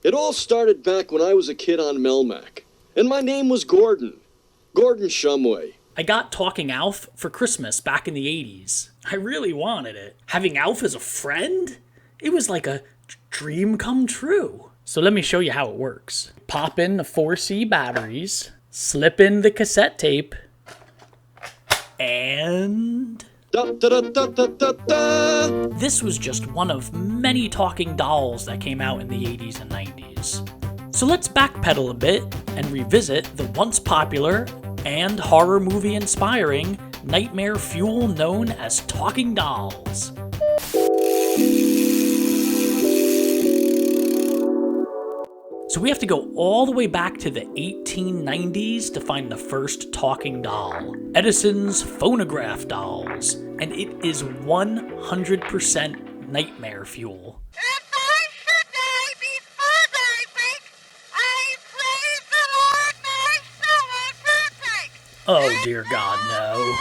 It all started back when I was a kid on Melmac. And my name was Gordon. Gordon Shumway. I got Talking Alf for Christmas back in the 80s. I really wanted it. Having Alf as a friend? It was like a dream come true. So let me show you how it works. Pop in the 4C batteries, slip in the cassette tape, and... Da, da, da, da, da, da, da. This was just one of many talking dolls that came out in the 80s and 90s. So let's backpedal a bit and revisit the once popular and horror movie inspiring nightmare fuel known as talking dolls. So we have to go all the way back to the 1890s to find the first talking doll, Edison's phonograph dolls, and it is 100% nightmare fuel. If I should die before I wake, I praise the Lord my soul to take. Oh dear God, no.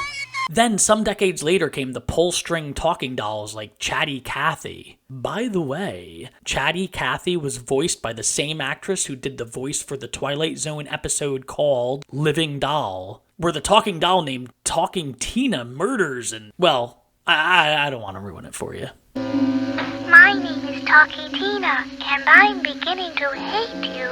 Then, some decades later, came the Pullstring talking dolls like Chatty Cathy. By the way, Chatty Cathy was voiced by the same actress who did the voice for the Twilight Zone episode called Living Doll, where the talking doll named Talking Tina murders and, well, I don't want to ruin it for you. My name is Talkie Tina, and I'm beginning to hate you.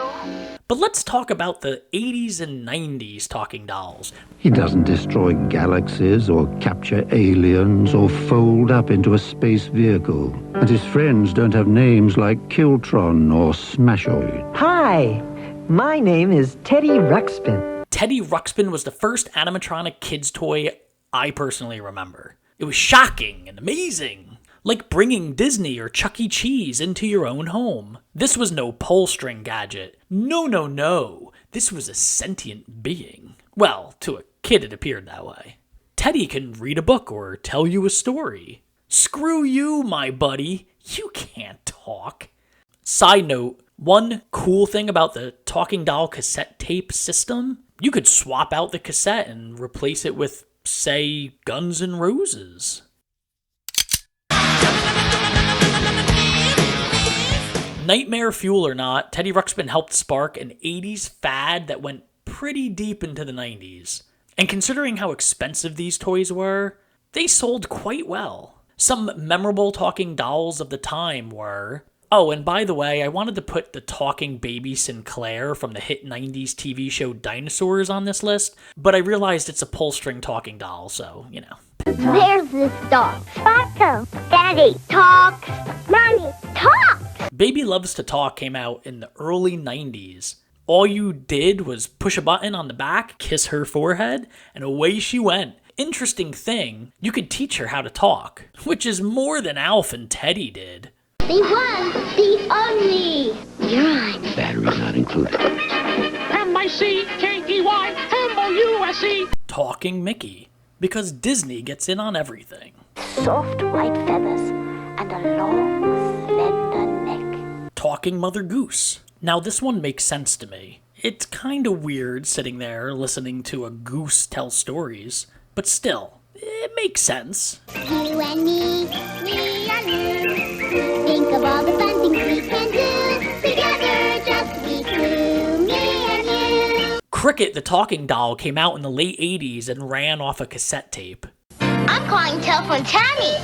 But let's talk about the 80s and 90s talking dolls. He doesn't destroy galaxies or capture aliens or fold up into a space vehicle. And his friends don't have names like Kiltron or Smashoid. Hi, my name is Teddy Ruxpin. Teddy Ruxpin was the first animatronic kids toy I personally remember. It was shocking and amazing. Like bringing Disney or Chuck E. Cheese into your own home. This was no Pullstring gadget. No. This was a sentient being. Well, to a kid it appeared that way. Teddy can read a book or tell you a story. Screw you, my buddy. You can't talk. Side note, one cool thing about the talking doll cassette tape system, you could swap out the cassette and replace it with, say, Guns N' Roses. Nightmare fuel or not, Teddy Ruxpin helped spark an 80s fad that went pretty deep into the 90s. And considering how expensive these toys were, they sold quite well. Some memorable talking dolls of the time were... Oh, and by the way, I wanted to put the talking baby Sinclair from the hit 90s TV show Dinosaurs on this list, but I realized it's a Pullstring talking doll, so, you know. There's this dog. Sparkle. Daddy talks. Mommy talks. Baby Loves to Talk came out in the early 90s. All you did was push a button on the back, kiss her forehead, and away she went. Interesting thing, you could teach her how to talk, which is more than Alf and Teddy did. The one, the only. You're Battery not included. M-I-C-K-E-Y-M-O-U-S-E. Talking Mickey, because Disney gets in on everything. soft white feathers and a long, slender neck. Talking Mother Goose. Now this one makes sense to me. It's kinda weird sitting there listening to a goose tell stories, but still, it makes sense. You and me and you. Think of all the fun things we can do. Together, just we two, me and you. Cricket the Talking Doll came out in the late 80s and ran off a cassette tape. I'm calling Telephone Tammy.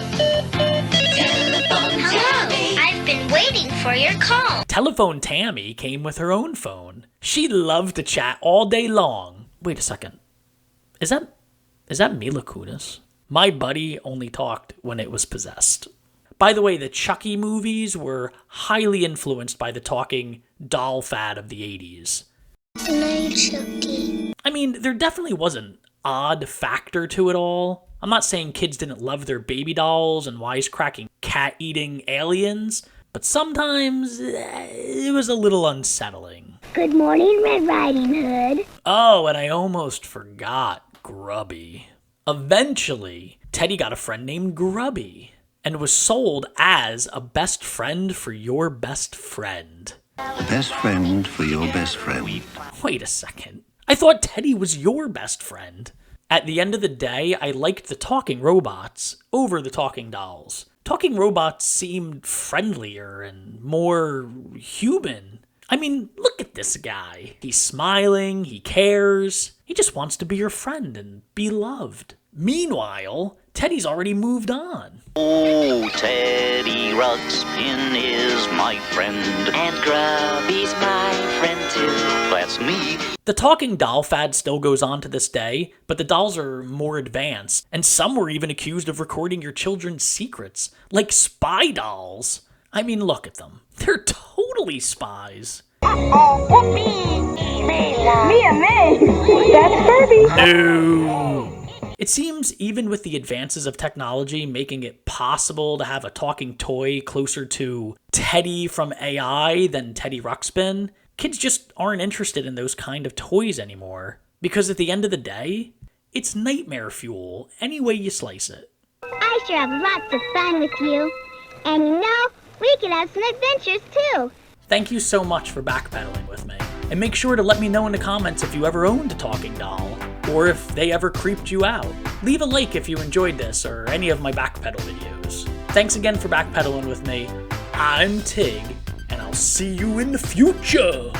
Hello. I've been waiting for your call. Telephone Tammy came with her own phone. She loved to chat all day long. Wait a second. Is that Mila Kunis? My buddy only talked when it was possessed. By the way, the Chucky movies were highly influenced by the talking doll fad of the 80s. Good night, Chucky. I mean, there definitely was an odd factor to it all. I'm not saying kids didn't love their baby dolls and wisecracking cat-eating aliens, but sometimes it was a little unsettling. Good morning, Red Riding Hood. Oh, and I almost forgot Grubby. Eventually, Teddy got a friend named Grubby and was sold as a best friend for your best friend. The best friend for your best friend. Wait a second. I thought Teddy was your best friend. At the end of the day, I liked the talking robots over the talking dolls. Talking robots seemed friendlier and more human. I mean, look at this guy. He's smiling, he cares, he just wants to be your friend and be loved. Meanwhile, Teddy's already moved on. Oh, Teddy Ruxpin is my friend. And Grubby's my friend too. That's me. The talking doll fad still goes on to this day, but the dolls are more advanced, and some were even accused of recording your children's secrets, like spy dolls. I mean, look at them. They're totally spies. Oh, whoopee! Me and me. That's Herbie. No. It seems even with the advances of technology making it possible to have a talking toy closer to Teddy from AI than Teddy Ruxpin, kids just aren't interested in those kind of toys anymore. Because at the end of the day, it's nightmare fuel any way you slice it. I sure have lots of fun with you. And you know, we could have some adventures too. Thank you so much for backpedaling with me. And make sure to let me know in the comments if you ever owned a talking doll, or if they ever creeped you out. Leave a like if you enjoyed this or any of my backpedal videos. Thanks again for backpedaling with me. I'm Tig, and I'll see you in the future.